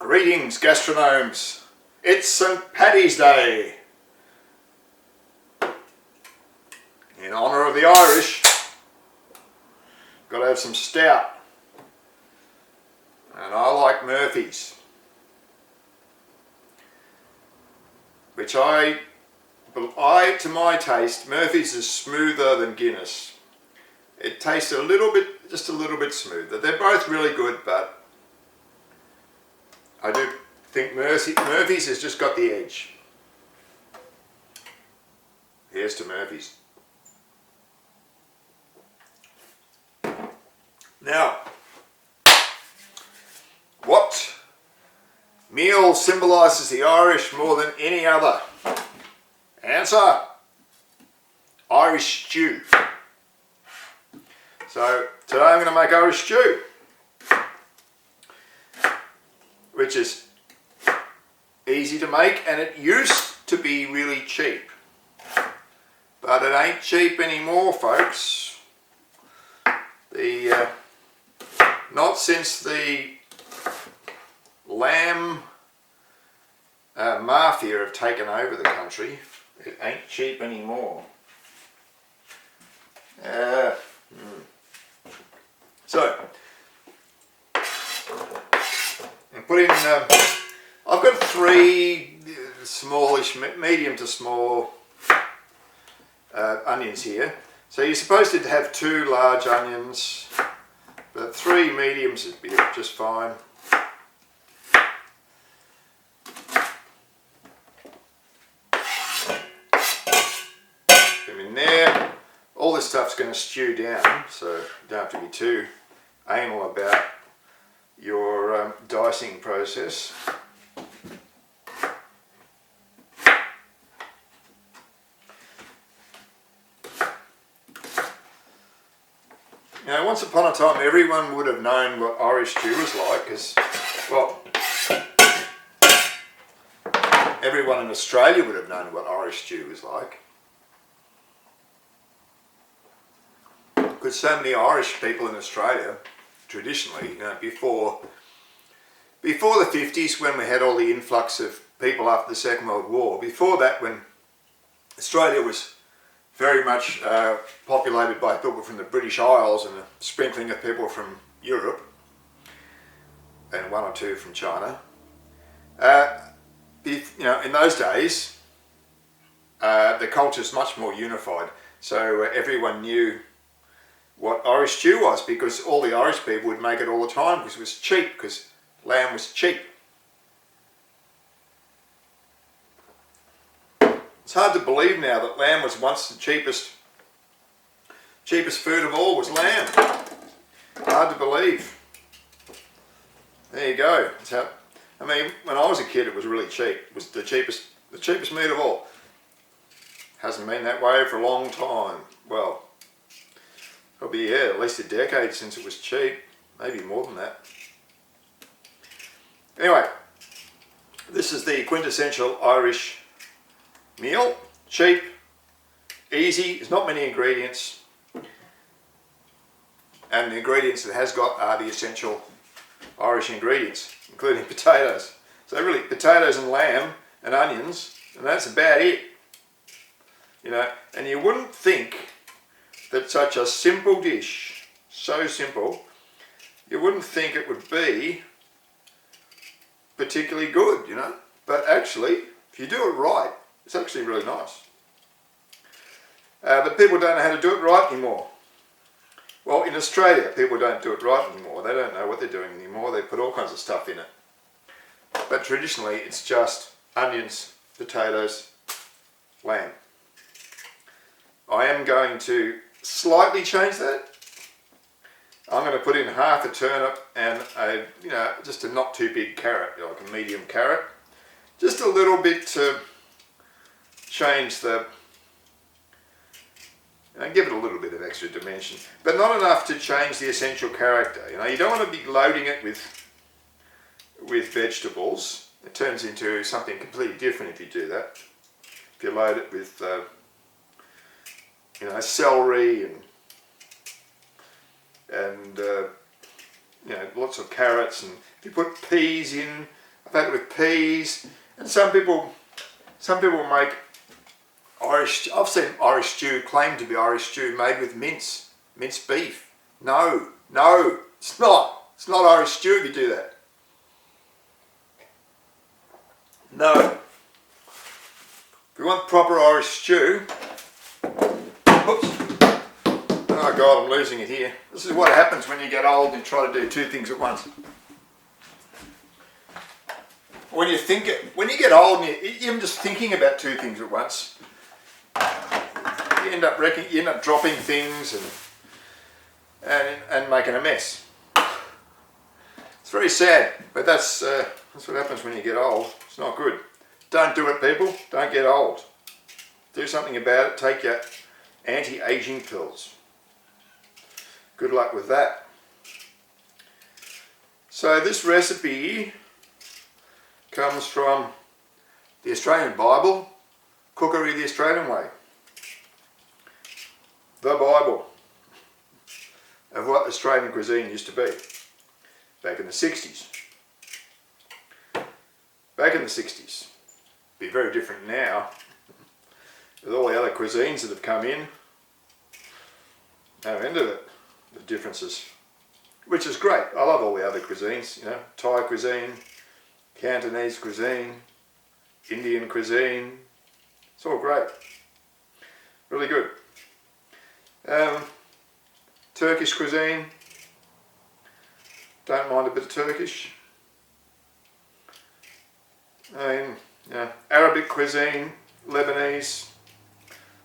Greetings, gastronomes. It's St. Paddy's Day. In honour of the Irish, got to have some stout. And I like Murphy's, which to my taste, Murphy's is smoother than Guinness. It tastes just a little bit smoother. They're both really good, but I do think Murphy's has just got the edge. Here's to Murphy's. Now, what meal symbolises the Irish more than any other? Answer: Irish stew. So today I'm going to make Irish stew, which is easy to make, and it used to be really cheap, but it ain't cheap anymore, folks. Not since the lamb mafia have taken over the country, it ain't cheap anymore. So, I put in, I've got 3 smallish, medium to small onions here. So you're supposed to have 2 large onions, but 3 mediums would be just fine. Put them in there. All this stuff's going to stew down, so you don't have to be too anal about your dicing process. Now, once upon a time, everyone would have known what Irish stew was like, because, well, everyone in Australia would have known what Irish stew was like. Because so many Irish people in Australia, traditionally, before the 50s, when we had all the influx of people after the Second World War, before that, when Australia was very much populated by people from the British Isles and a sprinkling of people from Europe, and 1 or 2 from China. In those days, the culture's much more unified, so everyone knew what Irish stew was, because all the Irish people would make it all the time because it was cheap, because lamb was cheap. It's hard to believe now that lamb was once the cheapest food of all was lamb. Hard to believe. There you go. When I was a kid, it was really cheap. It was the cheapest meat of all. Hasn't been that way for a long time. Well, probably, at least a decade since it was cheap. Maybe more than that. Anyway, this is the quintessential Irish meal. Cheap, easy, there's not many ingredients. And the ingredients it has got are the essential Irish ingredients, including potatoes. So really, potatoes and lamb and onions, and that's about it. And you wouldn't think that such a simple dish, so simple, you wouldn't think it would be particularly good, But actually, if you do it right, it's actually really nice. But people don't know how to do it right anymore. Well, in Australia, people don't do it right anymore. They don't know what they're doing anymore. They put all kinds of stuff in it. But traditionally, it's just onions, potatoes, lamb. I am going to slightly change that. I'm going to put in half a turnip and just a not too big carrot, like a medium carrot. Just a little bit to change give it a little bit of extra dimension, but not enough to change the essential character. You don't want to be loading it with vegetables. It turns into something completely different if you do that. If you load it with celery and lots of carrots, and if you put peas in, I've had it with peas, and some people make Irish. I've seen Irish stew claimed to be Irish stew made with minced beef. No, it's not. It's not Irish stew if you do that. No. If you want proper Irish stew, oops. Oh God, I'm losing it here. This is what happens when you get old and you try to do two things at once. When you get old and you're even just thinking about two things at once, you end up dropping things and making a mess. It's very sad, but that's what happens when you get old. It's not good. Don't do it, people. Don't get old. Do something about it. Take your anti-aging pills. Good luck with that. So this recipe comes from the Australian Bible, Cookery the Australian Way. The Bible of what Australian cuisine used to be back in the 60s. Back in the 60s. Be very different now with all the other cuisines that have come in. No end of it, the differences, which is great. I love all the other cuisines, you know, Thai cuisine, Cantonese cuisine, Indian cuisine. It's all great. Really good. Turkish cuisine. Don't mind a bit of Turkish. I mean, yeah, Arabic cuisine, Lebanese.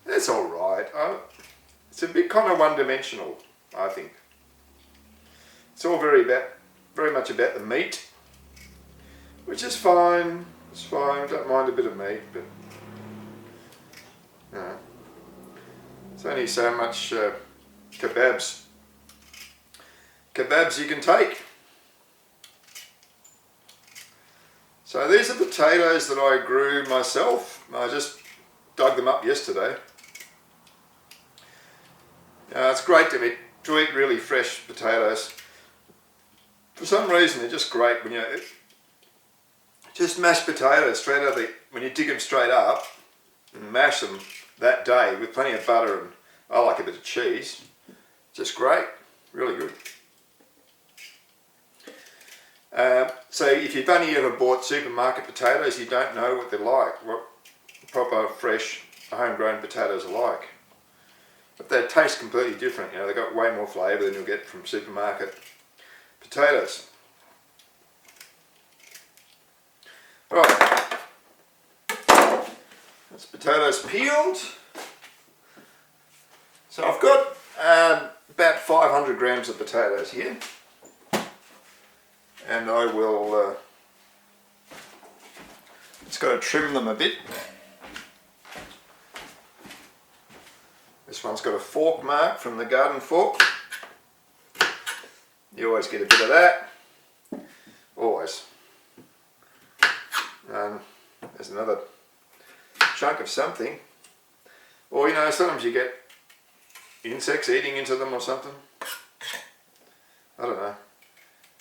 It's all right. It's a bit kind of one-dimensional, I think. It's all very much about the meat, which is fine. It's fine. Don't mind a bit of meat, but you know, it's only so much kebabs you can take. So these are potatoes that I grew myself. I just dug them up yesterday. It's great to eat really fresh potatoes. For some reason they're just great when you just mashed potatoes straight out when you dig them straight up and mash them that day with plenty of butter and I like a bit of cheese. Just great, really good. So if you've only ever bought supermarket potatoes, you don't know what they're like, what proper fresh homegrown potatoes are like. But they taste completely different. You know, they've got way more flavour than you'll get from supermarket potatoes. Right, that's potatoes peeled. So I've got about 500 grams of potatoes here. And I will just got to trim them a bit. This one's got a fork mark from the garden fork. You always get a bit of that. Always. There's another chunk of something. Or you know, sometimes you get insects eating into them or something. I don't know.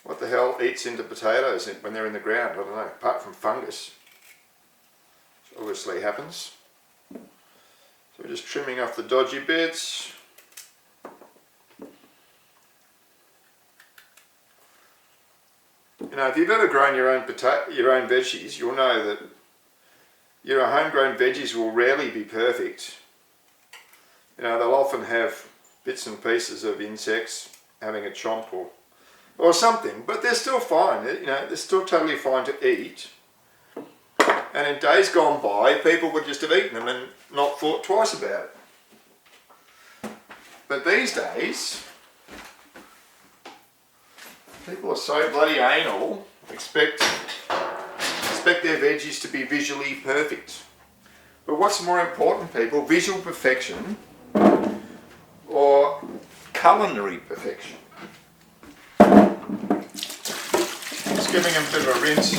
What the hell eats into potatoes when they're in the ground? I don't know, apart from fungus, which obviously happens. So we're just trimming off the dodgy bits. You know, if you've ever grown your own veggies, you'll know that your homegrown veggies will rarely be perfect. You know, they'll often have bits and pieces of insects having a chomp or something, but they're still fine. You know, they're still totally fine to eat. And in days gone by, people would just have eaten them and not thought twice about it. But these days, people are so bloody anal, expect their veggies to be visually perfect. But what's more important, people, visual perfection or culinary perfection? Just giving them a bit of a rinse.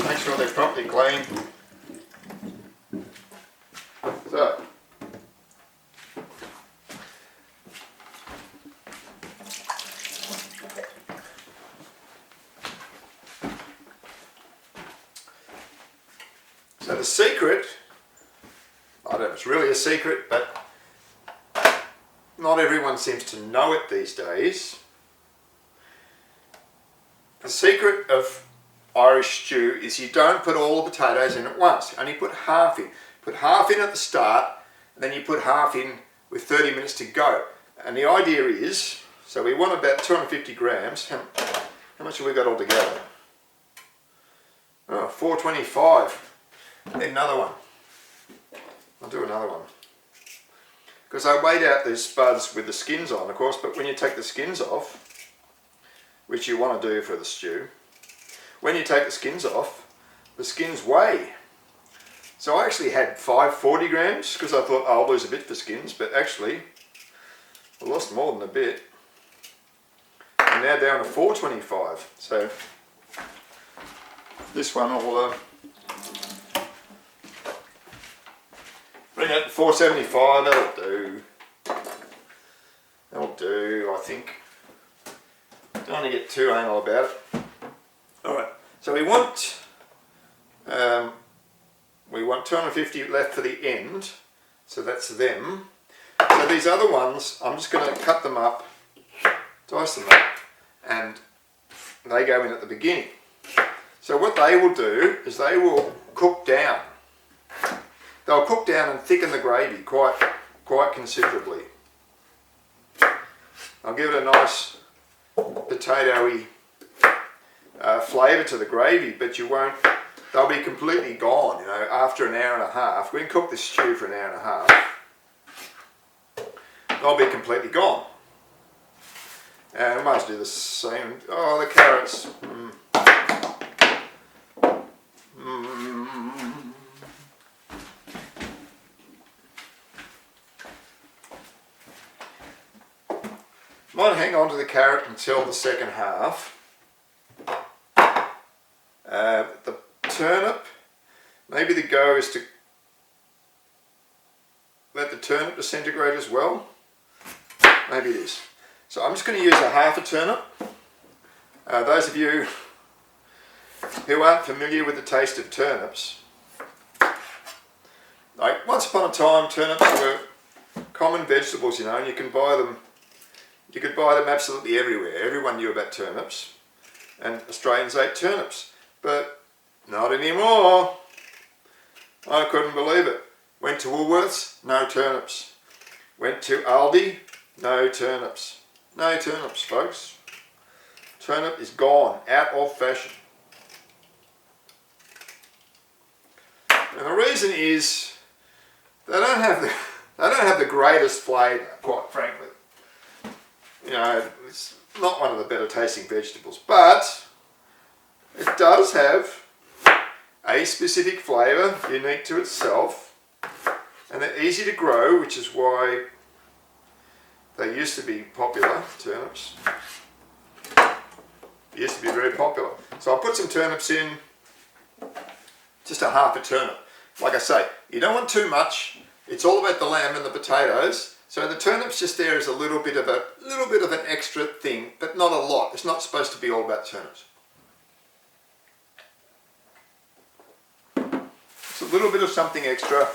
Make sure they're properly clean. So, So the secret, I don't know if it's really a secret, but not everyone seems to know it these days. The secret of Irish stew is you don't put all the potatoes in at once. You only put half in. Put half in at the start, and then you put half in with 30 minutes to go. And the idea is, so we want about 250 grams. How much have we got altogether? Oh, 425. Need another one. I'll do another one. Because I weighed out these spuds with the skins on, of course, but when you take the skins off, which you want to do for the stew, when you take the skins off, the skins weigh. So I actually had 540 grams because I thought I'll lose a bit for skins, but actually I lost more than a bit. I'm now down to 425. So this one will bring it to 475. That'll do. That'll do, I think. Don't want to get too anal about it. Alright, so we want 250 left for the end, so that's them. So these other ones, I'm just going to cut them up, dice them up, and they go in at the beginning. So what they will do is they will cook down. They'll cook down and thicken the gravy quite considerably. I'll give it a nice potatoey flavour to the gravy, but you won't. They'll be completely gone, you know, after an hour and a half. We can cook this stew for an hour and a half. They'll be completely gone. And I might as well do the same. Oh, the carrots. Might hang on to the carrot until the second half. The turnip, maybe the go is to let the turnip disintegrate as well. Maybe it is. So I'm just going to use a half a turnip. Those of you who aren't familiar with the taste of turnips, like once upon a time turnips were common vegetables, you know, and you could buy them absolutely everywhere. Everyone knew about turnips, and Australians ate turnips, but not anymore. I couldn't believe it. Went to Woolworths, no turnips. Went to Aldi, no turnips. No turnips, folks. Turnip is gone, out of fashion. And the reason is they don't have the greatest flavour, quite frankly. You know, it's not one of the better tasting vegetables, but it does have a specific flavour unique to itself, and they're easy to grow, which is why they used to be popular, turnips. They used to be very popular. So I'll put some turnips in, just a half a turnip. Like I say, you don't want too much. It's all about the lamb and the potatoes. So the turnips just there is a little bit of an extra thing, but not a lot. It's not supposed to be all about turnips. It's a little bit of something extra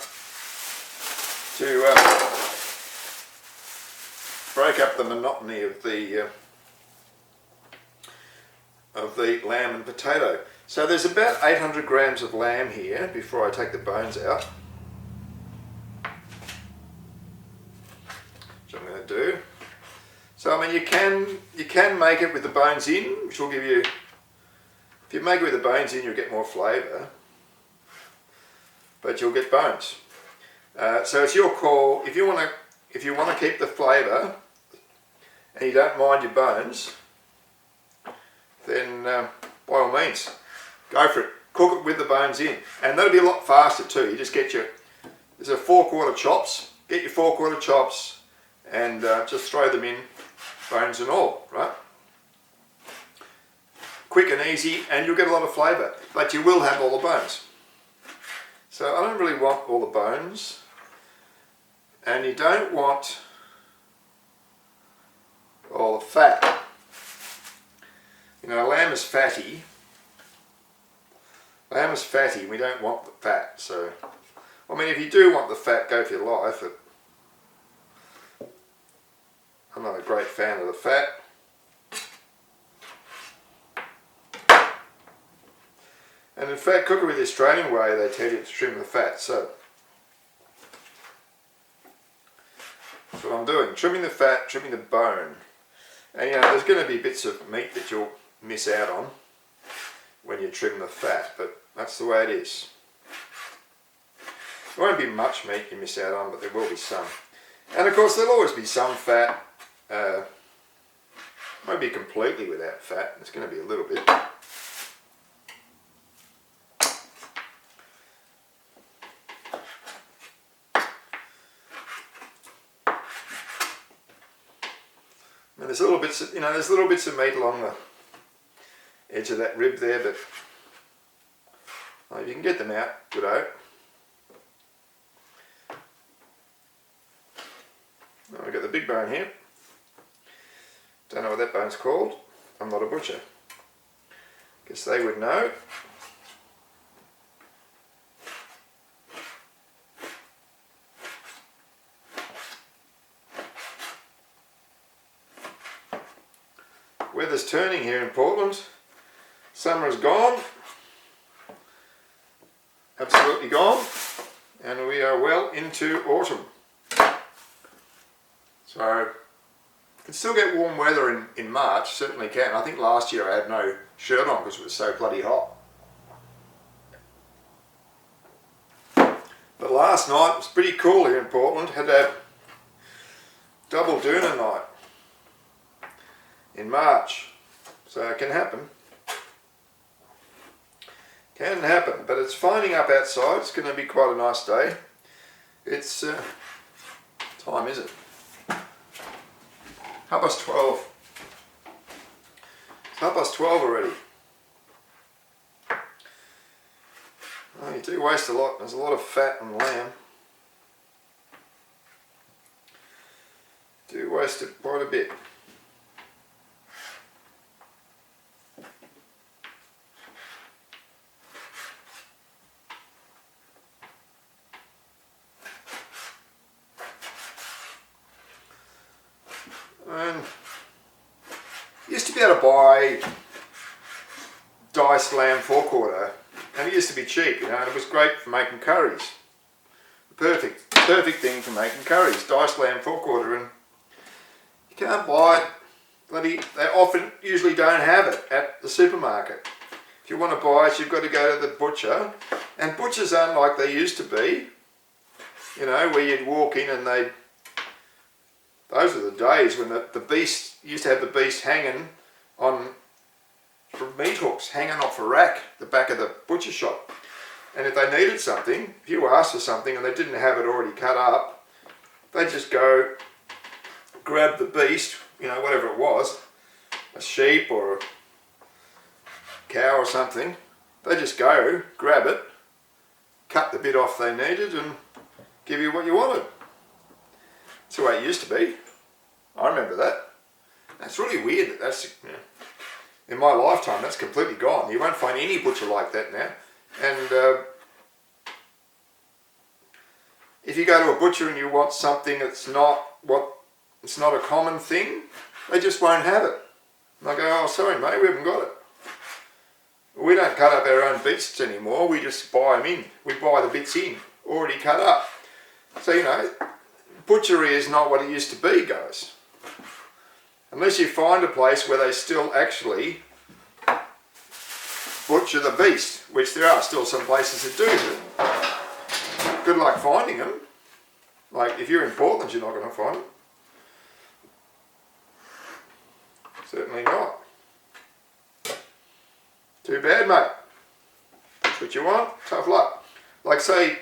to break up the monotony of the lamb and potato. So there's about 800 grams of lamb here before I take the bones out. Which I'm going to do. So I mean you can make it with the bones in, which will give you, if you make it with the bones in, you'll get more flavour, but you'll get bones. So it's your call. If you want to keep the flavour and you don't mind your bones, then by all means, go for it. Cook it with the bones in, and that'll be a lot faster too. You just get there's a 4/4 chops. Get your 4/4 chops, and just throw them in, bones and all, right? Quick and easy, and you'll get a lot of flavour, but you will have all the bones. So I don't really want all the bones, and you don't want all the fat. You know, lamb is fatty, Lamb is fatty, we don't want the fat, so... I mean, if you do want the fat, go for your life. I'm not a great fan of the fat. And in fact, cookery the Australian way, they tell you to trim the fat, so... That's what I'm doing, trimming the fat, trimming the bone. And you know, there's going to be bits of meat that you'll miss out on when you trim the fat, but that's the way it is. There won't be much meat you miss out on, but there will be some. And of course there'll always be some fat. Won't be completely without fat, there's going to be a little bit. And there's little bits of, there's little bits of meat along the edge of that rib there, but if you can get them out, good-o. I've got the big bone here. Don't know what that bone's called. I'm not a butcher. Guess they would know. Weather's turning here in Portland. Summer is gone. Absolutely gone. And we are well into autumn. So, you can still get warm weather in March, certainly can. I think last year I had no shirt on because it was so bloody hot. But last night it was pretty cool here in Portland. Had a double doona night in March. So it can happen. Can happen, but it's finding up outside. It's going to be quite a nice day. It's, time is it? 12:30. It's 12:30 already. Oh, you do waste a lot. There's a lot of fat on lamb. Do waste it quite a bit. And you used to be able to buy diced lamb forequarter, and it used to be cheap, and it was great for making curries. Perfect thing for making curries, diced lamb forequarter, and you can't buy it. They usually don't have it at the supermarket. If you want to buy it, you've got to go to the butcher, and butchers aren't like they used to be. Where you'd walk in and those are the days when the beast, used to have the beast hanging on meat hooks, hanging off a rack, the back of the butcher shop. And if they needed something, if you asked for something and they didn't have it already cut up, they'd just go grab the beast, whatever it was, a sheep or a cow or something. They just go, grab it, cut the bit off they needed and give you what you wanted. That's the way it used to be. I remember that. That's really weird. That's in my lifetime, that's completely gone. You won't find any butcher like that now. And if you go to a butcher and you want something that's not a common thing, they just won't have it. And I go, oh, sorry mate, we haven't got it. We don't cut up our own beasts anymore. We just buy them in. We buy the bits in, already cut up. So butchery is not what it used to be, guys. Unless you find a place where they still actually butcher the beast, which there are still some places that do, but good luck finding them. Like if you're in Portland, you're not going to find them. Certainly not. Too bad, mate. That's what you want, tough luck. Like say,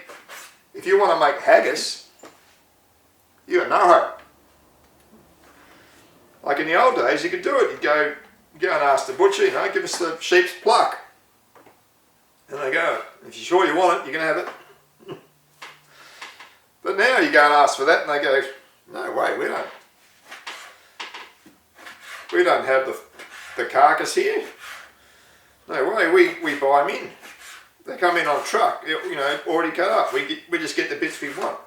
if you want to make haggis, you got no hope. Like in the old days, you could do it. You'd go and ask the butcher, give us the sheep's pluck. And they go, if you're sure you want it, you can have it. But now you go and ask for that and they go, no way, we don't have the carcass here. No way, we buy them in. They come in on a truck, you know, already cut up. We just get the bits we want.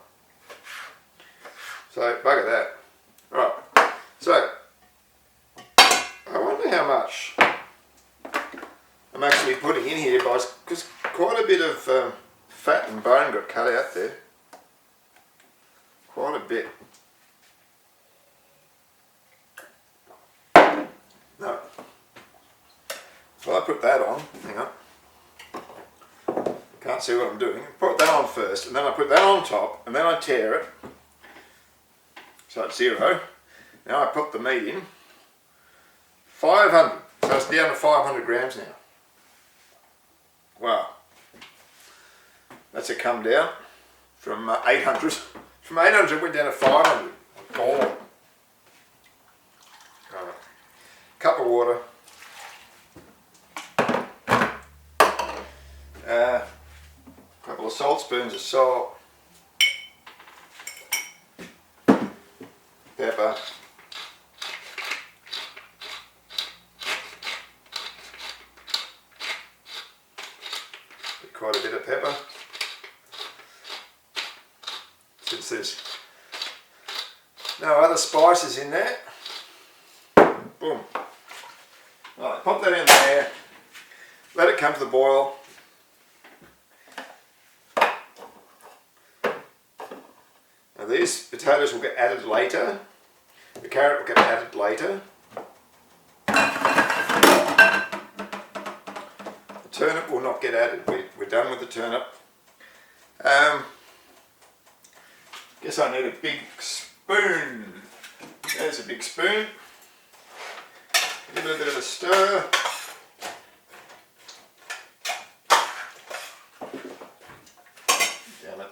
So bugger that. Right. So I wonder how much I'm actually putting in here, guys, because quite a bit of fat and bone got cut out there. Quite a bit. No. So I put that on. Hang on. Can't see what I'm doing. Put that on first, and then I put that on top, and then I tear it. So it's 0. Now I put the meat in. 500. So it's down to 500 grams now. Wow. That's a come down from 800. From 800 it went down to 500. Oh. Right. Cup of water. Couple of salt spoons of salt. Pepper. Quite a bit of pepper. Since there's no other spices in there. Boom. Right, pop that in there. Let it come to the boil. Now these potatoes will get added later. The carrot will get added later. The turnip will not get added. We're done with the turnip. Guess I need a big spoon. There's a big spoon. Give it a bit of a stir. Damn it.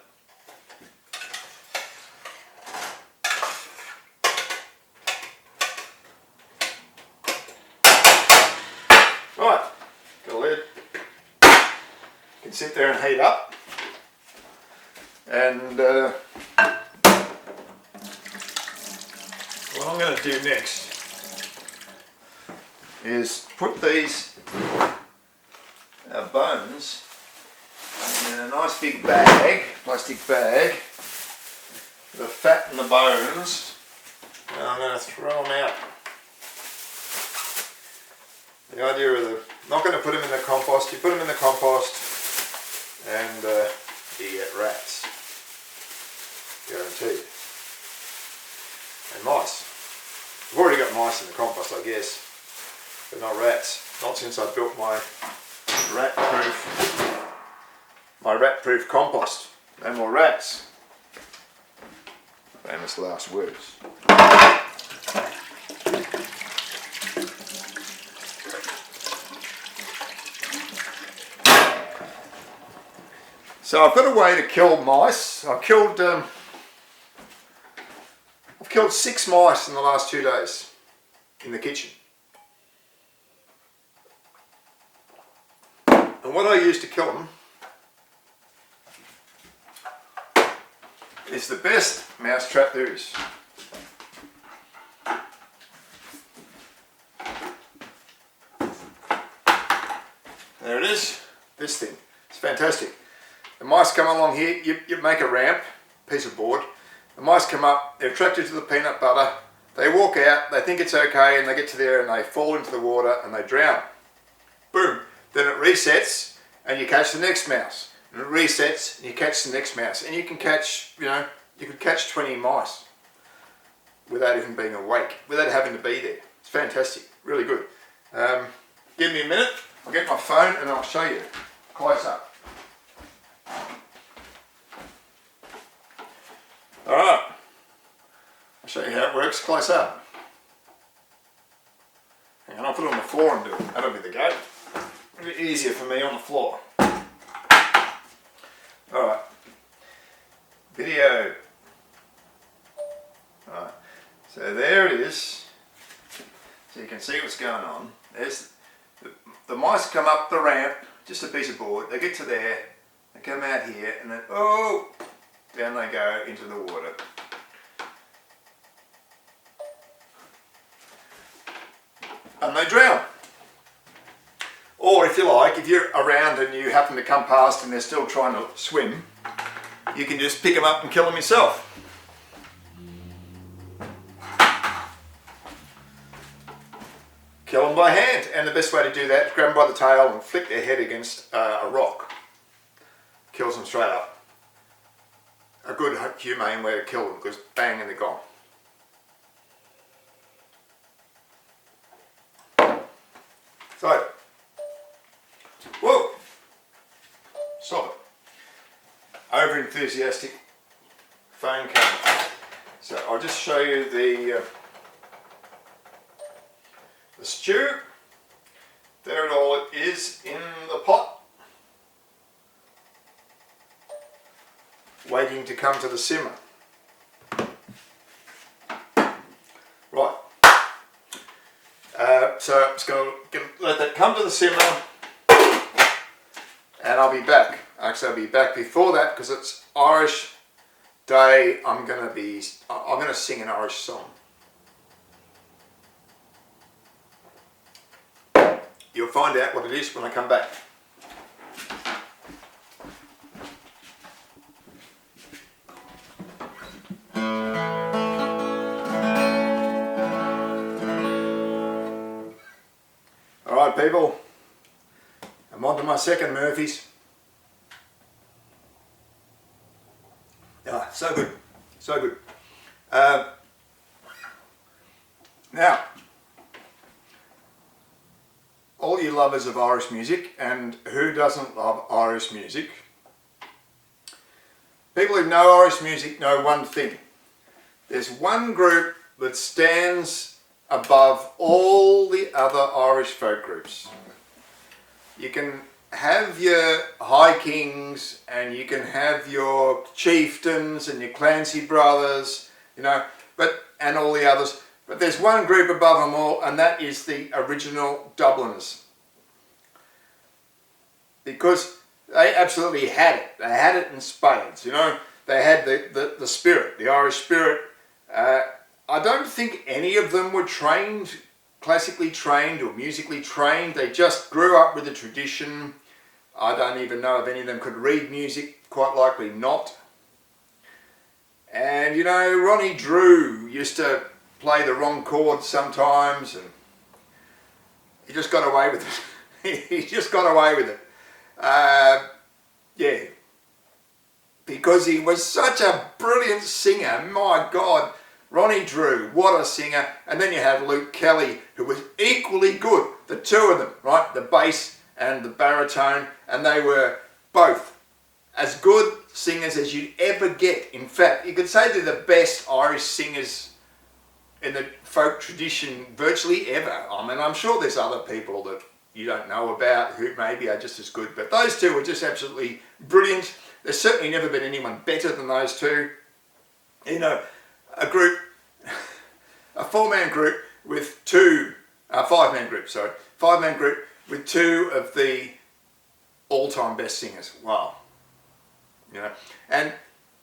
Right, got a lid. Can sit there and heat up. And what I'm going to do next is put these bones in a nice big bag, plastic bag, the fat and the bones, and I'm going to throw them out. The idea of not going to put them in the compost. You put them in the compost and you get rats, guaranteed, and mice. I've already got mice in the compost, I guess, but not rats. Not since I built my rat-proof compost. No more rats. Famous last words. So I've got a way to kill mice. I've killed 6 mice in the last 2 days in the kitchen. And what I use to kill them is the best mouse trap there is. There it is, this thing. It's fantastic. The mice come along here, you make a ramp, piece of board. The mice come up, they're attracted to the peanut butter, they walk out, they think it's okay, and they get to there and they fall into the water and they drown. Boom. Then it resets and you catch the next mouse. And it resets and you catch the next mouse. And you can catch, you could catch 20 mice without even being awake, without having to be there. It's fantastic, really good. Give me a minute, I'll get my phone and I'll show you close up. Alright, I'll show you how it works close up. Hang on, I'll put it on the floor and do it. That'll be the go. It'll be easier for me on the floor. Alright, video. Alright, so there it is. So you can see what's going on. There's the mice come up the ramp, just a piece of board. They get to there, they come out here, and then, oh! Down they go into the water. And they drown. Or if you like, if you're around and you happen to come past and they're still trying to swim, you can just pick them up and kill them yourself. Kill them by hand, and the best way to do that is grab them by the tail and flick their head against a rock. Kills them straight up. A good humane way to kill them, because bang and they're gone. So, whoa, stop it. Over enthusiastic phone camera. So I'll just show you the stew. There it all is in the pot, waiting to come to the simmer. Right. So I'm just going to let that come to the simmer, and I'll be back. Actually, I'll be back before that because it's Irish Day. I'm going to sing an Irish song. You'll find out what it is when I come back. Alright people, I'm on to my second Murphy's. Ah, so good, so good. Now, all you lovers of Irish music, and who doesn't love Irish music? People who know Irish music know one thing. There's one group that stands above all the other Irish folk groups. You can have your High Kings, and you can have your Chieftains and your Clancy Brothers, you know, and all the others. But there's one group above them all, and that is the original Dubliners. Because they absolutely had it. They had it in spades, you know. They had the spirit, the Irish spirit. I don't think any of them were trained, classically trained or musically trained. They just grew up with the tradition. I don't even know if any of them could read music, quite likely not. And you know, Ronnie Drew used to play the wrong chords sometimes, and he just got away with it. He just got away with it. Yeah. Because he was such a brilliant singer, my God. Ronnie Drew, what a singer. And then you had Luke Kelly, who was equally good. The two of them, right? The bass and the baritone. And they were both as good singers as you'd ever get. In fact, you could say they're the best Irish singers in the folk tradition virtually ever. I mean, I'm sure there's other people that you don't know about who maybe are just as good. But those two were just absolutely brilliant. There's certainly never been anyone better than those two. You know, a group, a five-man group with two of the all-time best singers. Wow. You know, and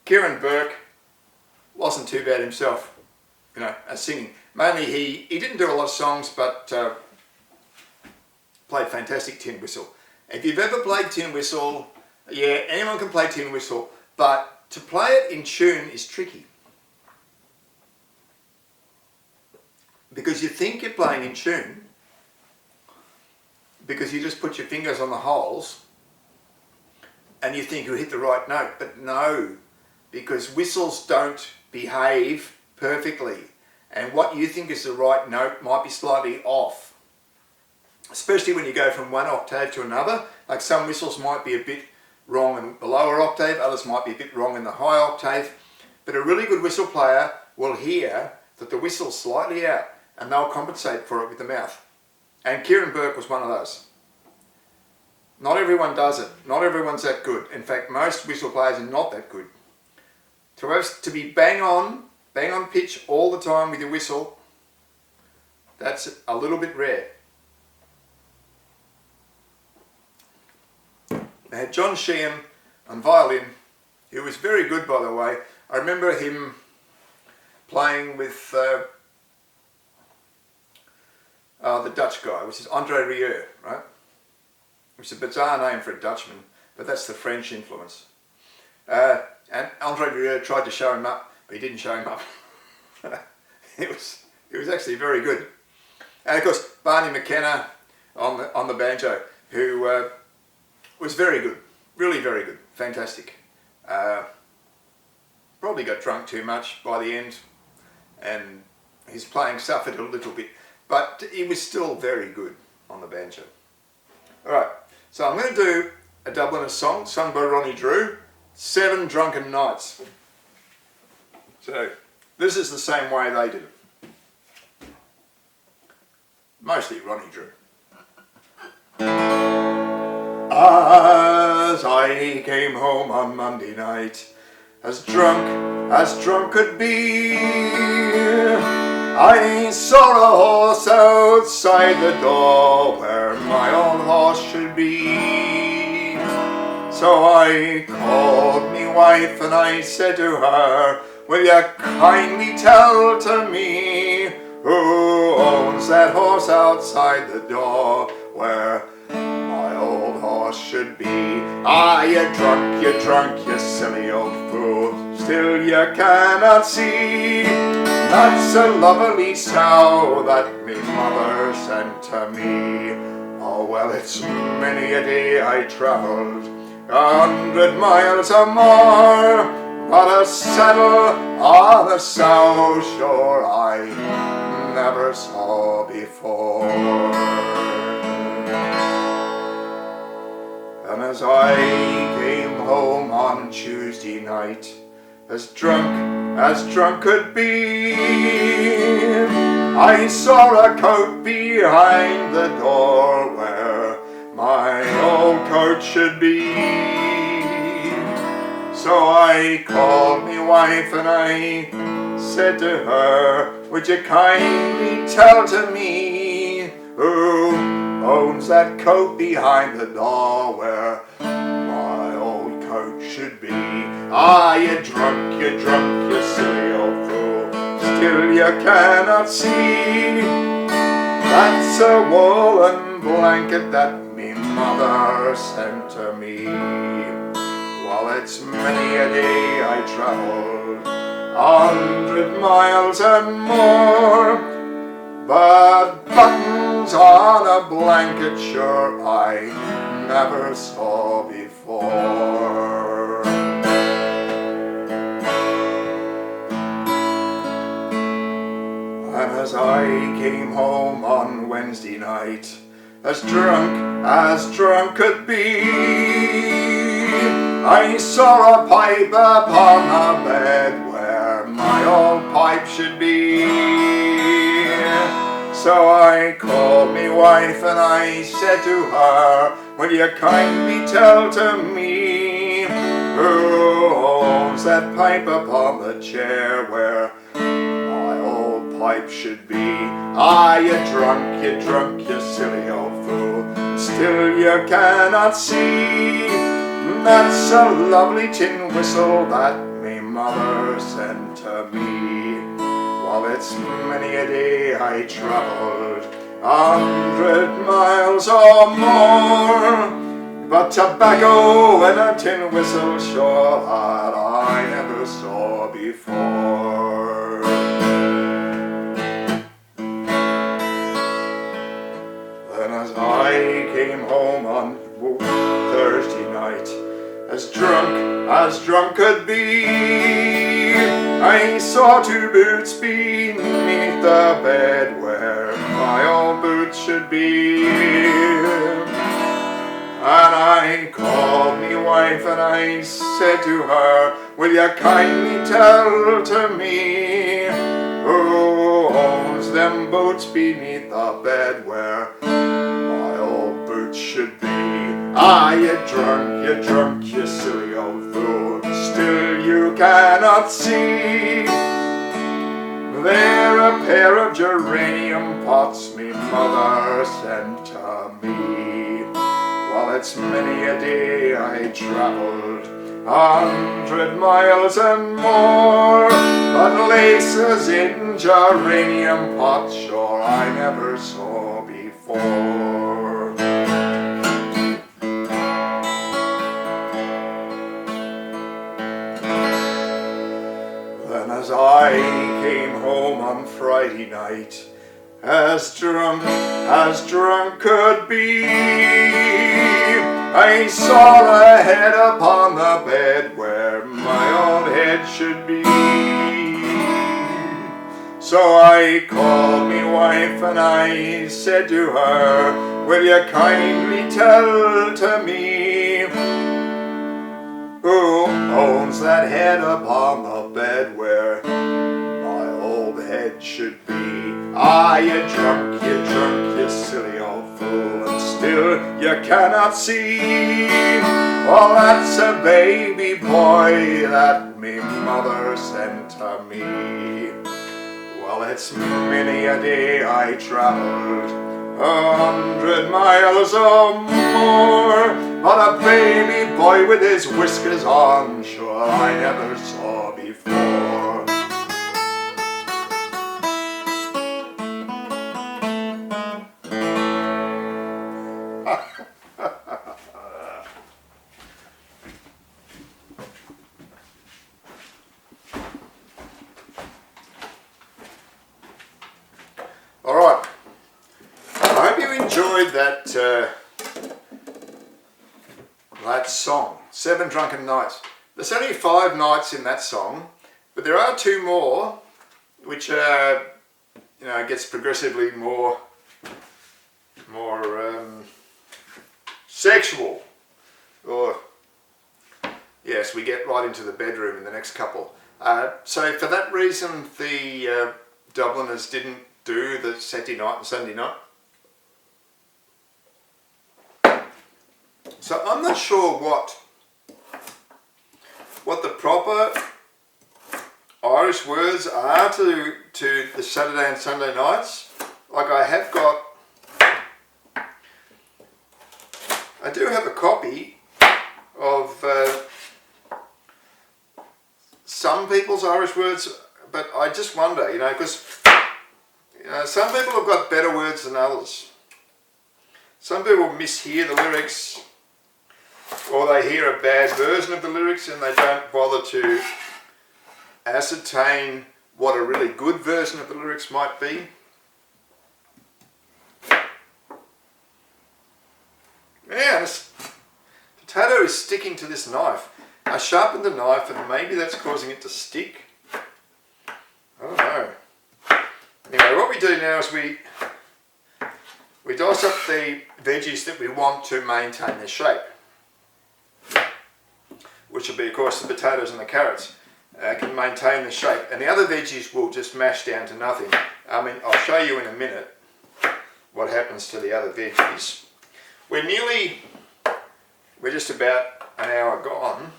Kieran Burke wasn't too bad himself, you know, as singing. Mainly he didn't do a lot of songs, but played fantastic tin whistle. If you've ever played tin whistle, yeah, anyone can play tin whistle, but to play it in tune is tricky. Because you think you're playing in tune, because you just put your fingers on the holes, and you think you hit the right note, but no, because whistles don't behave perfectly, and what you think is the right note might be slightly off, especially when you go from one octave to another. Like some whistles might be a bit wrong in the lower octave, others might be a bit wrong in the high octave, but a really good whistle player will hear that the whistle's slightly out, and they'll compensate for it with the mouth. And Kieran Burke was one of those. Not everyone does it. Not everyone's that good. In fact, most whistle players are not that good. To be bang on pitch all the time with your whistle, that's a little bit rare. They had John Sheehan on violin, who was very good, by the way. I remember him playing with the Dutch guy, which is Andre Rieu, right? which is a bizarre name for a Dutchman, but that's the French influence. And Andre Rieu tried to show him up, but he didn't show him up. It was actually very good. And of course, Barney McKenna on the banjo, who was very good, really very good, fantastic. Probably got drunk too much by the end, and his playing suffered a little bit, but he was still very good on the banjo. Alright, so I'm going to do a Dubliners song sung by Ronnie Drew, 7 Drunken Nights. So this is the same way they did it. Mostly Ronnie Drew. As I came home on Monday night, as drunk could be, I saw a horse outside the door where my own horse should be. So I called me wife and I said to her, will you kindly tell to me who owns that horse outside the door where my old horse should be? Ah, you're drunk, you silly old fool, still you cannot see that's a lovely sow that me mother sent to me. Oh well, it's many a day I travelled 100 miles or more, but a saddle on a sow sure I never saw before. And as I came home on Tuesday night, as drunk could be, I saw a coat behind the door where my old coat should be. So I called me wife and I said to her, would you kindly tell to me who owns that coat behind the door where my old coat should be? Ah, you're drunk, you silly old fool, still you cannot see that's a woolen blanket that me mother sent to me. Well, it's many a day I travelled 100 miles and more, but buttons on a blanket sure I never saw before. And as I came home on Wednesday night, as drunk could be, I saw a pipe upon the bed where my old pipe should be. So I called me wife and I said to her, will you kindly tell to me who owns that pipe upon the chair where my old pipe should be? Ah, you're drunk, you silly old fool, still you cannot see that's a lovely tin whistle that me mother sent to me. Well, it's many a day I travelled 100 miles or more, but tobacco and a tin whistle sure that I never saw before. Then as I came home on Thursday night, as drunk could be, I saw 2 boots beneath the bed where my old boots should be. And I called me wife and I said to her, will you kindly tell to me who owns them boots beneath the bed where my old boots should be? Ah, you're drunk, you silly old fool, still you cannot see they're a pair of geranium pots me mother sent to me. Well, it's many a day I travelled 100 miles and more, but laces in geranium pots sure I never saw before. I came home on Friday night, as drunk could be. I saw a head upon the bed where my old head should be. So I called me wife and I said to her, will you kindly tell to me who owns that head upon the bed where my old head should be? Ah, you drunk, you silly old fool, and still you cannot see. Well, that's a baby boy that me mother sent to me. Well, it's many a day I travelled 100 miles or more, but a baby boy with his whiskers on, sure I never saw before. All right. I hope you enjoyed that song, 7 Drunken Nights. There's only 5 nights in that song, but there are 2 more, which gets progressively more sexual. Or yes, we get right into the bedroom in the next couple. So for that reason, the Dubliners didn't do the Saturday night and Sunday night. So I'm not sure what the proper Irish words are to the Saturday and Sunday nights. Like I do have a copy of some people's Irish words, but I just wonder, because some people have got better words than others. Some people mishear the lyrics, or they hear a bad version of the lyrics and they don't bother to ascertain what a really good version of the lyrics might be. Yeah, this potato is sticking to this knife. I sharpened the knife and maybe that's causing it to stick. I don't know. Anyway, what we do now is we dice up the veggies that we want to maintain their shape, which will be, of course, the potatoes and the carrots. Can maintain the shape, and the other veggies will just mash down to nothing. I mean, I'll show you in a minute what happens to the other veggies. We're just about an hour gone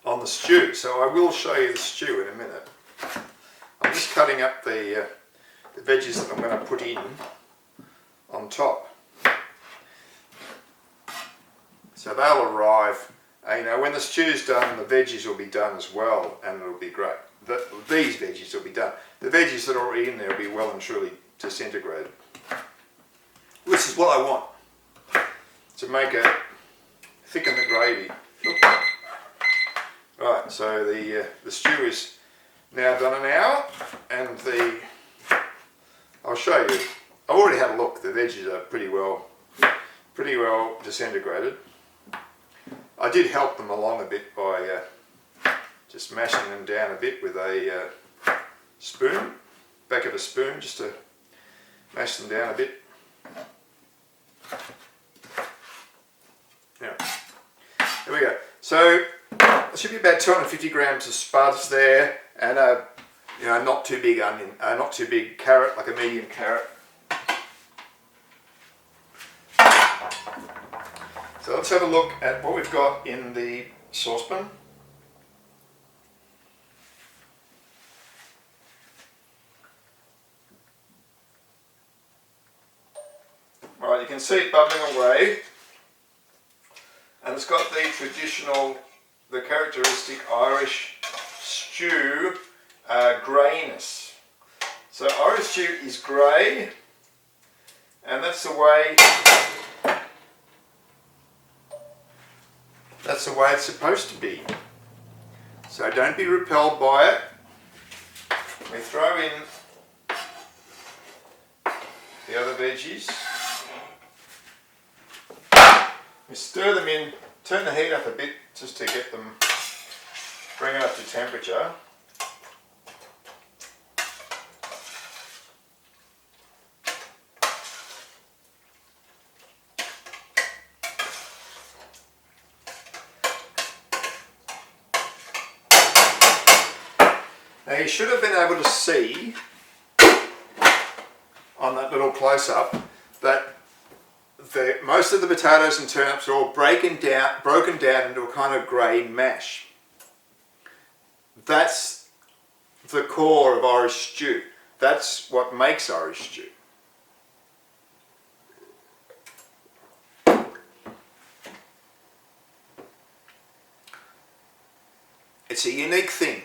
on the stew, so I will show you the stew in a minute. I'm just cutting up the veggies that I'm going to put in on top. So they'll arrive. When the stew's done, the veggies will be done as well, and it'll be great. These veggies will be done. The veggies that are already in there will be well and truly disintegrated. This is what I want to thicken the gravy. Right, so the stew is now done an hour, and I'll show you. I've already had a look. The veggies are pretty well disintegrated. I did help them along a bit by just mashing them down a bit with a spoon, back of a spoon, just to mash them down a bit. Yeah, there we go. So there should be about 250 grams of spuds there, and not too big onion, not too big carrot, like a medium carrot. So let's have a look at what we've got in the saucepan. Alright, you can see it bubbling away, and it's got the characteristic Irish stew greyness. So Irish stew is grey, and that's the way it's supposed to be. So don't be repelled by it. We throw in the other veggies. We stir them in, turn the heat up a bit just to get them, bring it up to temperature. Now you should have been able to see on that little close-up that most of the potatoes and turnips are all broken down into a kind of grey mash. That's the core of Irish stew. That's what makes Irish stew. It's a unique thing,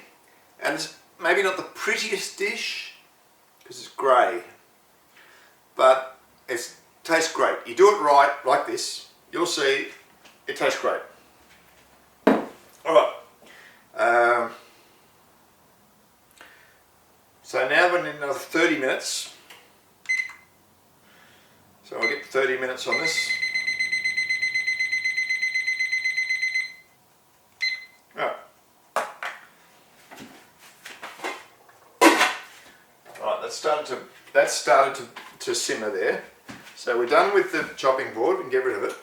and it's maybe not the prettiest dish because it's grey, but it tastes great. You do it right, like this, you'll see it tastes great. Alright, so now we need another 30 minutes. So I'll get 30 minutes on this. Right. Right, that started to simmer there. So we're done with the chopping board, we can get rid of it.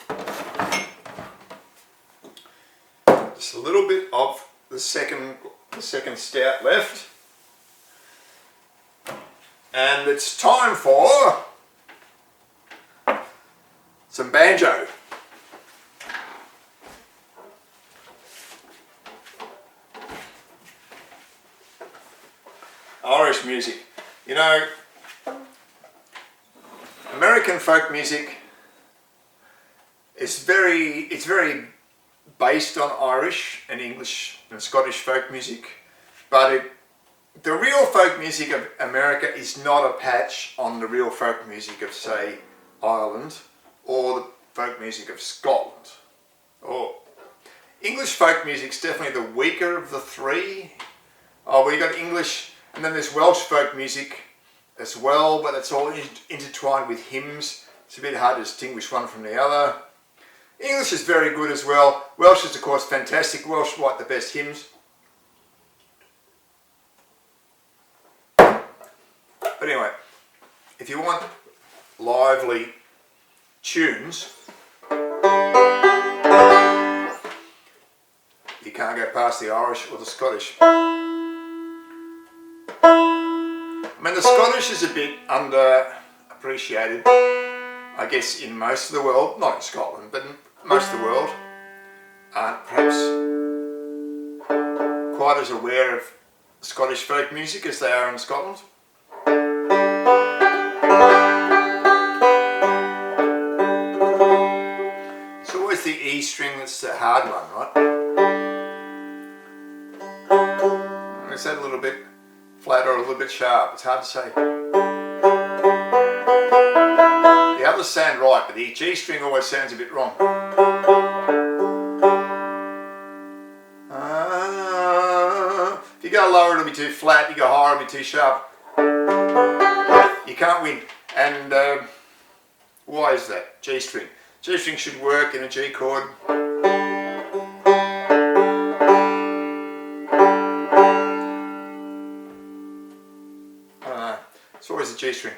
Just a little bit of the second stout left. And it's time for some banjo. Irish music. You know, American folk music is very based on Irish and English and Scottish folk music, but the real folk music of America is not a patch on the real folk music of, say, Ireland or the folk music of Scotland. Or English folk music is definitely the weaker of the three. Oh, we got English, and then there's Welsh folk music as well, but it's all intertwined with hymns. It's a bit hard to distinguish one from the other. English is very good as well. Welsh is of course fantastic. Welsh write the best hymns. But anyway, if you want lively tunes, you can't go past the Irish or the Scottish. I mean, the Scottish is a bit underappreciated, I guess, in most of the world. Not in Scotland, but in most of the world aren't perhaps quite as aware of Scottish folk music as they are in Scotland. It's always the E string that's the hard one, right? Is that a little bit flat or a little bit sharp? It's hard to say. The others sound right, but the G string always sounds a bit wrong. If you go lower, it'll be too flat. You go higher, it'll be too sharp. You can't win. And why is that? G string. G string should work in a G chord. It's always a G string.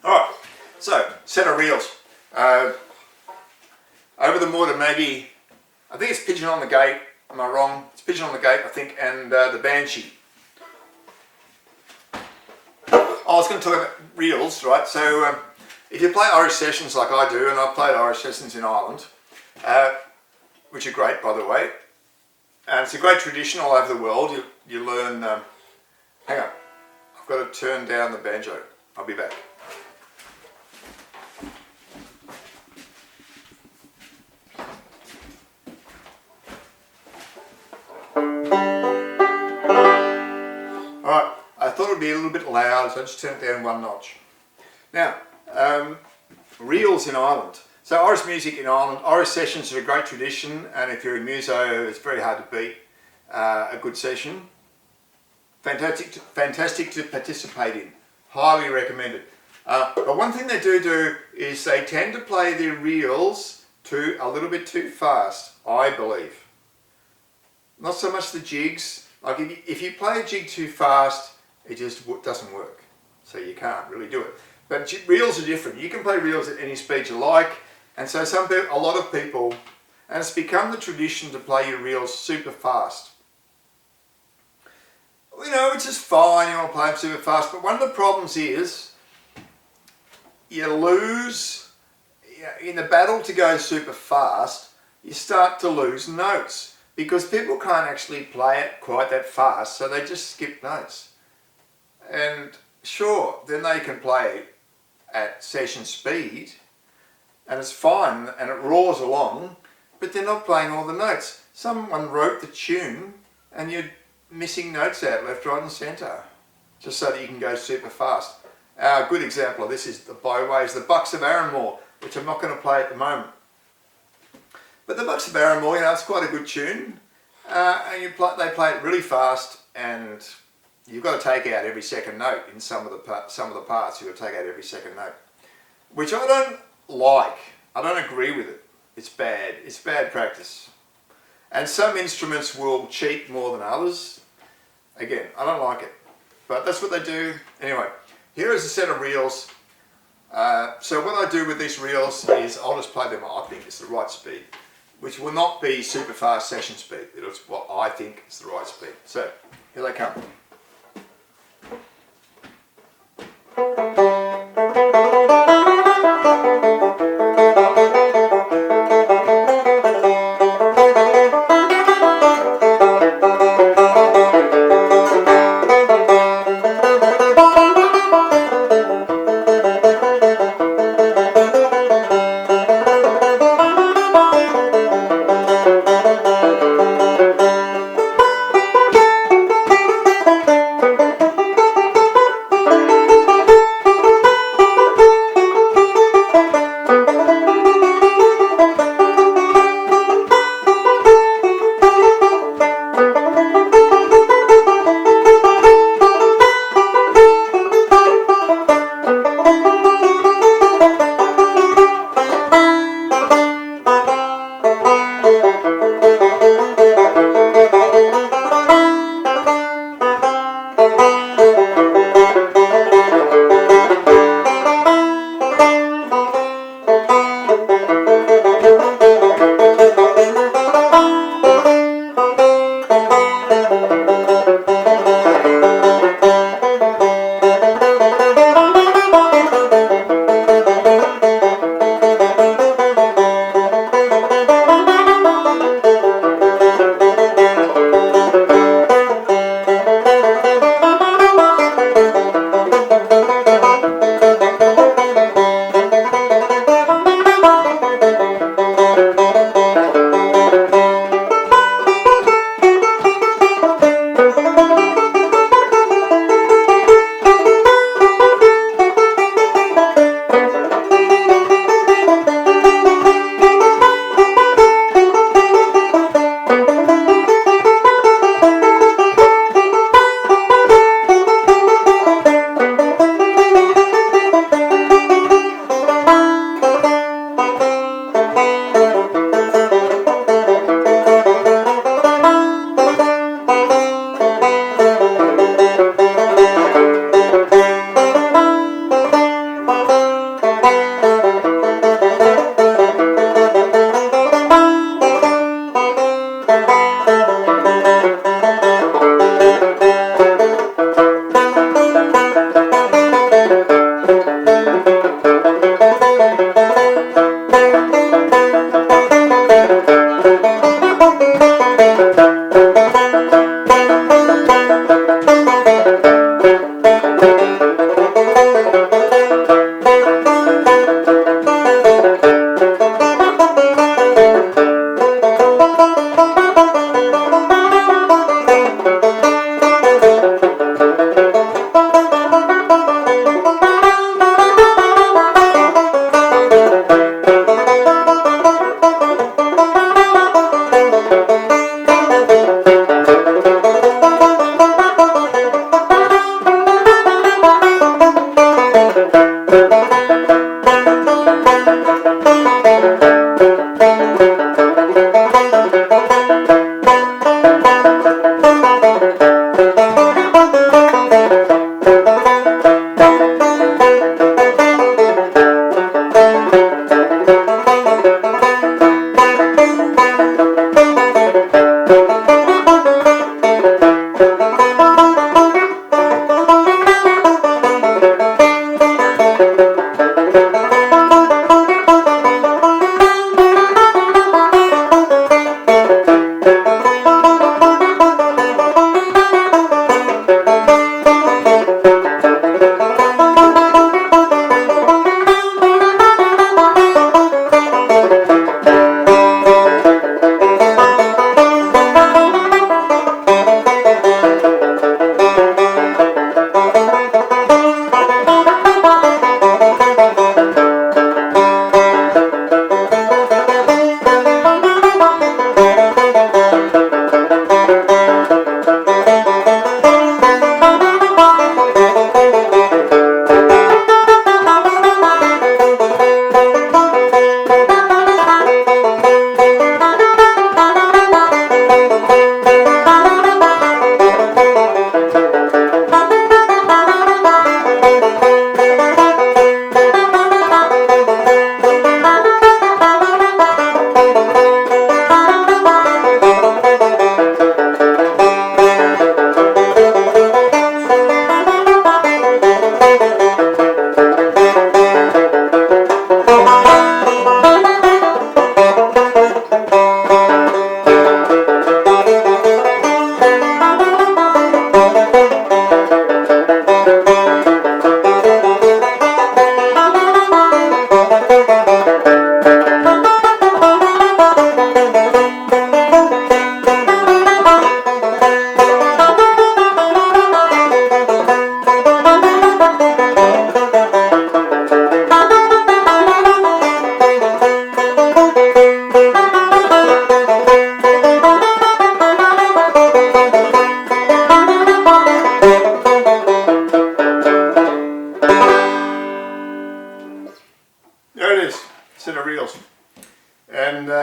Alright, so set of reels. Over the moor to Maggie, I think it's Pigeon on the Gate, am I wrong? It's Pigeon on the Gate, I think, and the Banshee. I was going to talk about reels, right? So if you play Irish sessions like I do, and I've played Irish sessions in Ireland, which are great by the way, and it's a great tradition all over the world. You learn, hang on. I've got to turn down the banjo. I'll be back. Alright, I thought it would be a little bit loud, so I just turned it down one notch. Now, reels in Ireland. So Irish music in Ireland, Irish sessions are a great tradition, and if you're a muso, it's very hard to beat a good session. fantastic to participate in. Highly recommended. But one thing they do is they tend to play their reels a little bit too fast, I believe. Not so much the jigs. Like if you play a jig too fast, it just doesn't work. So you can't really do it. But reels are different. You can play reels at any speed you like. And so a lot of people, and it's become the tradition to play your reels super fast. You know, which is fine, you want to play them super fast, but one of the problems is you lose, in the battle to go super fast, you start to lose notes because people can't actually play it quite that fast, so they just skip notes. And sure, then they can play at session speed, and it's fine, and it roars along, but they're not playing all the notes. Someone wrote the tune, and you're missing notes out left, right and centre, just so that you can go super fast. A good example of this is the Byways, the Bucks of Arranmore, which I'm not going to play at the moment. But the Bucks of Arranmore, you know, it's quite a good tune, and they play it really fast, and you've got to take out every second note in some of the parts. You've got to take out every second note, which I don't like. I don't agree with it. It's bad. It's bad practice. And some instruments will cheat more than others. Again, I don't like it, but that's what they do. Anyway, here is a set of reels. So what I do with these reels is I'll just play them, I think it's the right speed, which will not be super fast session speed. It's what I think is the right speed. So here they come.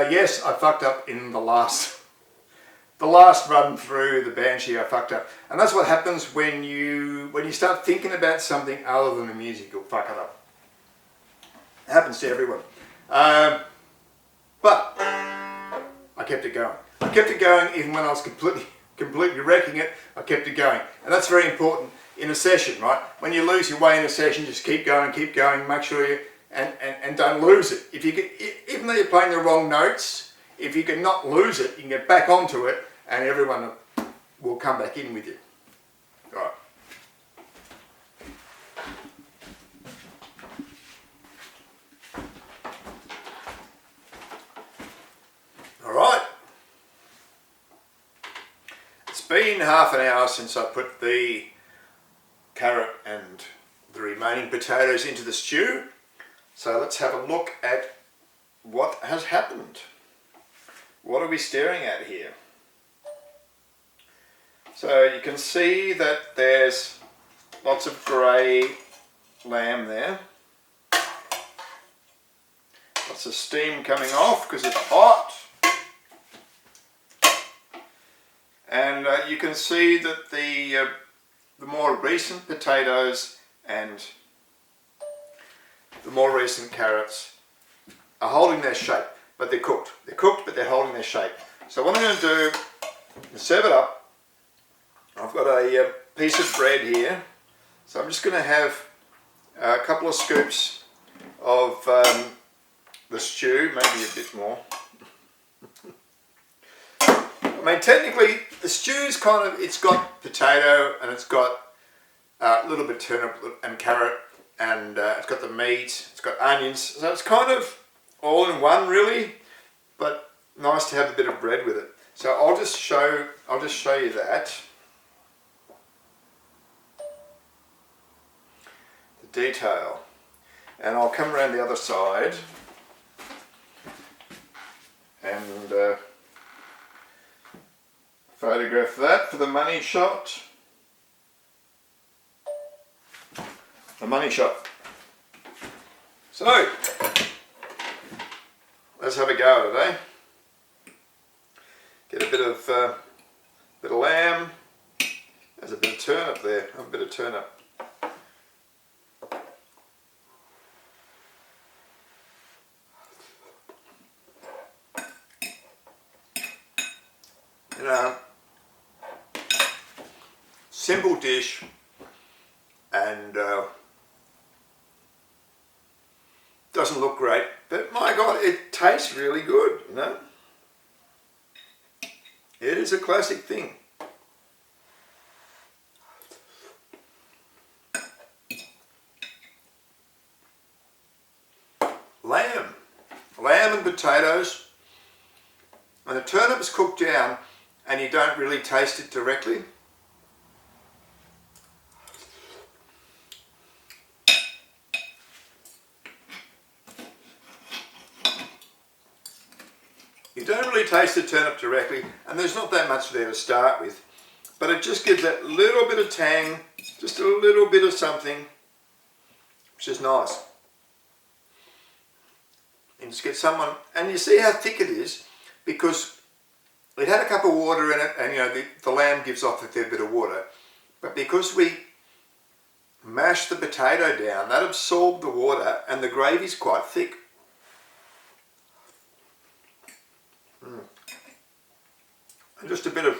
yes, I fucked up in the last run through the banshee. I fucked up, and that's what happens when you start thinking about something other than the music. You'll fuck it up. It happens to everyone. But I kept it going. I kept it going even when I was completely wrecking it. I kept it going, and that's very important in a session, right? When you lose your way in a session, just keep going. Make sure you and don't lose it. If you can, even though you're playing the wrong notes, if you can not lose it, you can get back onto it, and everyone will come back in with you. All right. All right. It's been half an hour since I put the carrot and the remaining potatoes into the stew. So let's have a look at what has happened. What are we staring at here? So you can see that there's lots of grey lamb there. Lots of steam coming off because it's hot. And you can see that the more recent potatoes and the more recent carrots are holding their shape, but they're cooked. They're cooked, but they're holding their shape. So what I'm going to do is serve it up. I've got a piece of bread here. So I'm just going to have a couple of scoops of the stew, maybe a bit more. I mean, technically, the stew's it's got potato and it's got a little bit of turnip and carrot, and it's got the meat, it's got onions, so it's kind of all in one really, but nice to have a bit of bread with it. So I'll just show you that. The detail. And I'll come around the other side and photograph that for the money shot. The money shot. So, let's have a go today. Get a bit of lamb. There's a bit of turnip there. A bit of turnip. You know, simple dish, and doesn't look great, but my God, it tastes really good, you know. It is a classic thing. Lamb and potatoes, and the turnip is cooked down, and you don't really taste it directly. You don't really taste the turnip directly, and there's not that much there to start with, but it just gives that little bit of tang, just a little bit of something, which is nice. And just get someone, and you see how thick it is, because it had a cup of water in it, and you know the lamb gives off a fair bit of water, but because we mashed the potato down, that absorbed the water, and the gravy's quite thick. And just a little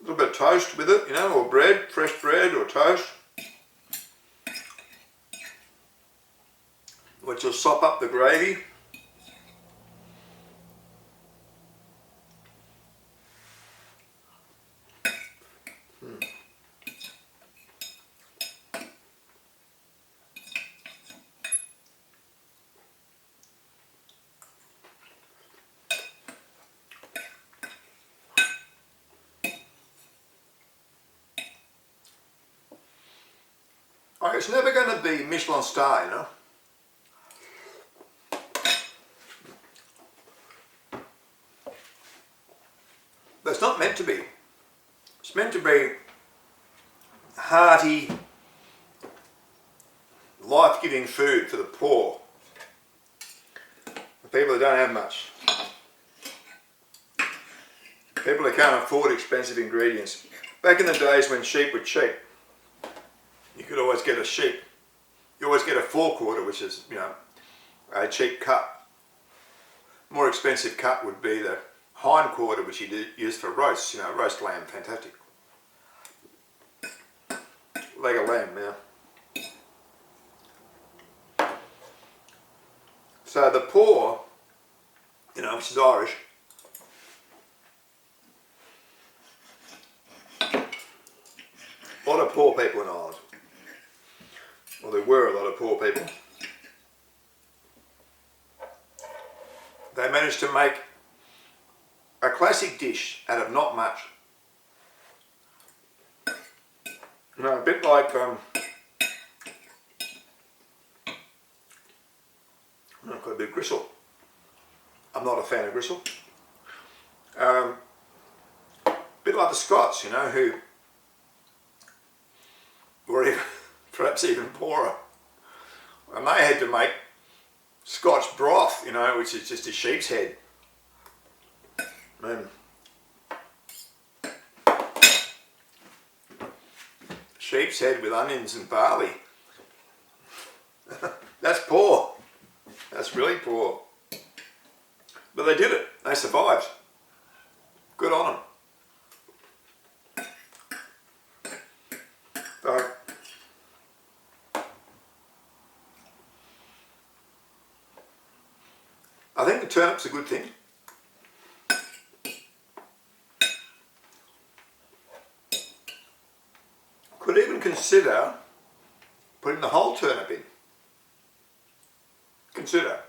bit of toast with it, you know, or bread, fresh bread or toast, which will sop up the gravy. It's never going to be Michelin star, you know. But it's not meant to be. It's meant to be hearty, life-giving food for the poor. The people who don't have much. People who can't afford expensive ingredients. Back in the days when sheep were cheap, you could always get a sheep. You always get a forequarter, which is, you know, a cheap cut. More expensive cut would be the hind quarter, which you use for roasts. You know, roast lamb, fantastic. Leg of lamb now. So the poor, you know, which is Irish, a lot of poor people in Ireland. Well, there were a lot of poor people. They managed to make a classic dish out of not much. You know, a bit like I've got a bit of gristle. I'm not a fan of gristle. A bit like the Scots, you know, who were even, perhaps even poorer. And they had to make Scotch broth, you know, which is just a sheep's head. Sheep's head with onions and barley. That's poor. That's really poor. But they did it. They survived. Good on them. So, I think the turnip's a good thing. Could even consider putting the whole turnip in. Consider.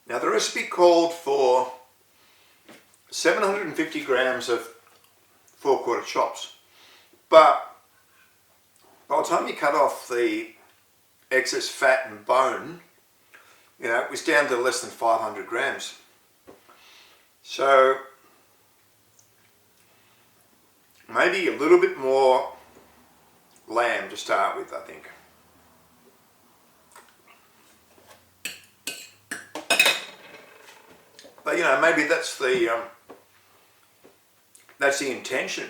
Now the recipe called for 750 grams of forequarter chops, but by the time you cut off the excess fat and bone, you know, it was down to less than 500 grams. So maybe a little bit more lamb to start with, I think. But you know, maybe that's the intention,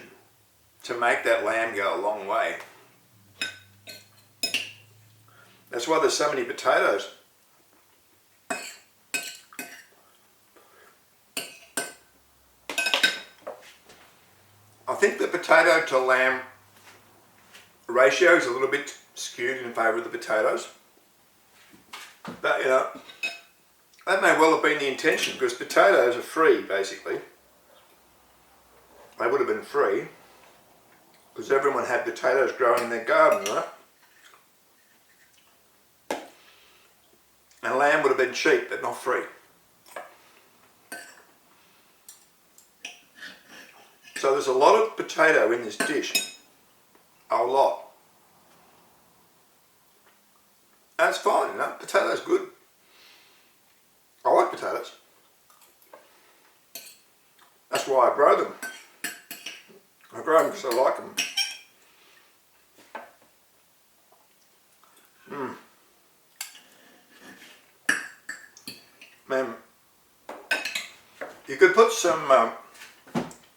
to make that lamb go a long way. That's why there's so many potatoes. I think the potato to lamb ratio is a little bit skewed in favour of the potatoes. But you know, that may well have been the intention, because potatoes are free, basically. They would have been free, because everyone had potatoes growing in their garden, right? And lamb would have been cheap, but not free. So there's a lot of potato in this dish. A lot. That's fine, you know, potato's good. I like potatoes. That's why I grow them. I grow them because I like them. Man, you could put some,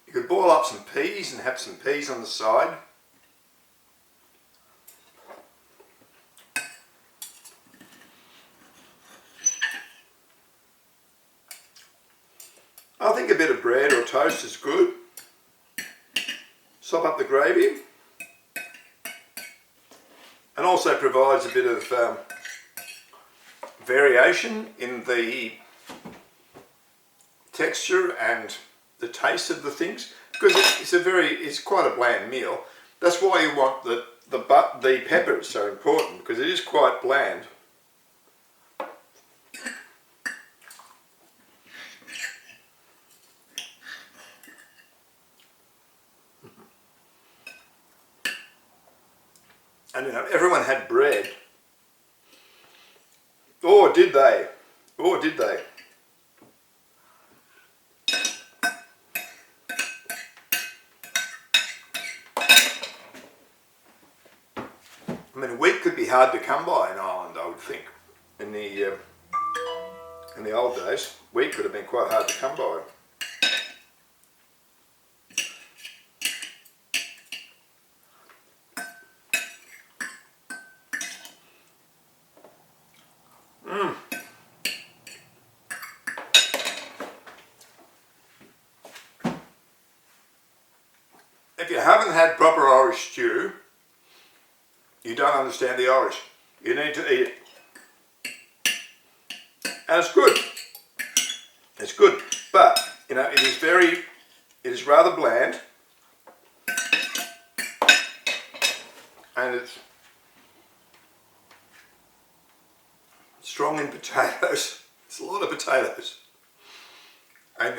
you could boil up some peas and have some peas on the side. I think a bit of bread or toast is good. Sop up the gravy. And also provides a bit of variation in the texture and the taste of the things, because it's quite a bland meal. That's why you want the pepper is so important, because it is quite bland. And you know, everyone had bread. Or did they? Or did they? hard to come by in Ireland, I would think. In the old days, wheat could have been quite hard to come by. If you haven't had proper Irish stew, you don't understand the Irish. You need to eat it. And it's good. It's good. But, you know, it is rather bland. And it's strong in potatoes. It's a lot of potatoes. And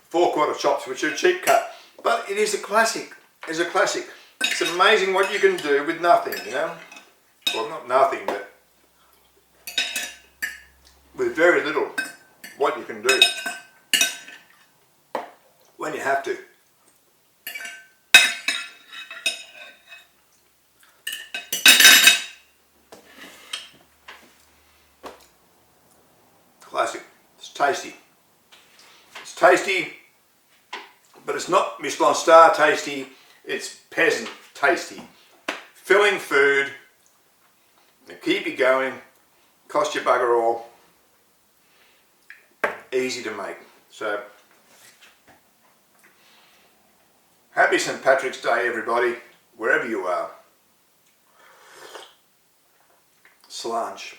4/4 chops, which are a cheap cut. But it is a classic. It's a classic. It's amazing what you can do with nothing, you know. Well, not nothing, but with very little, what you can do when you have to. Classic. It's tasty. It's tasty, but it's not Michelin star tasty. It's peasant tasty. Filling food. They keep you going. Cost you bugger all. Easy to make. So, happy St. Patrick's Day, everybody, wherever you are. Slanch.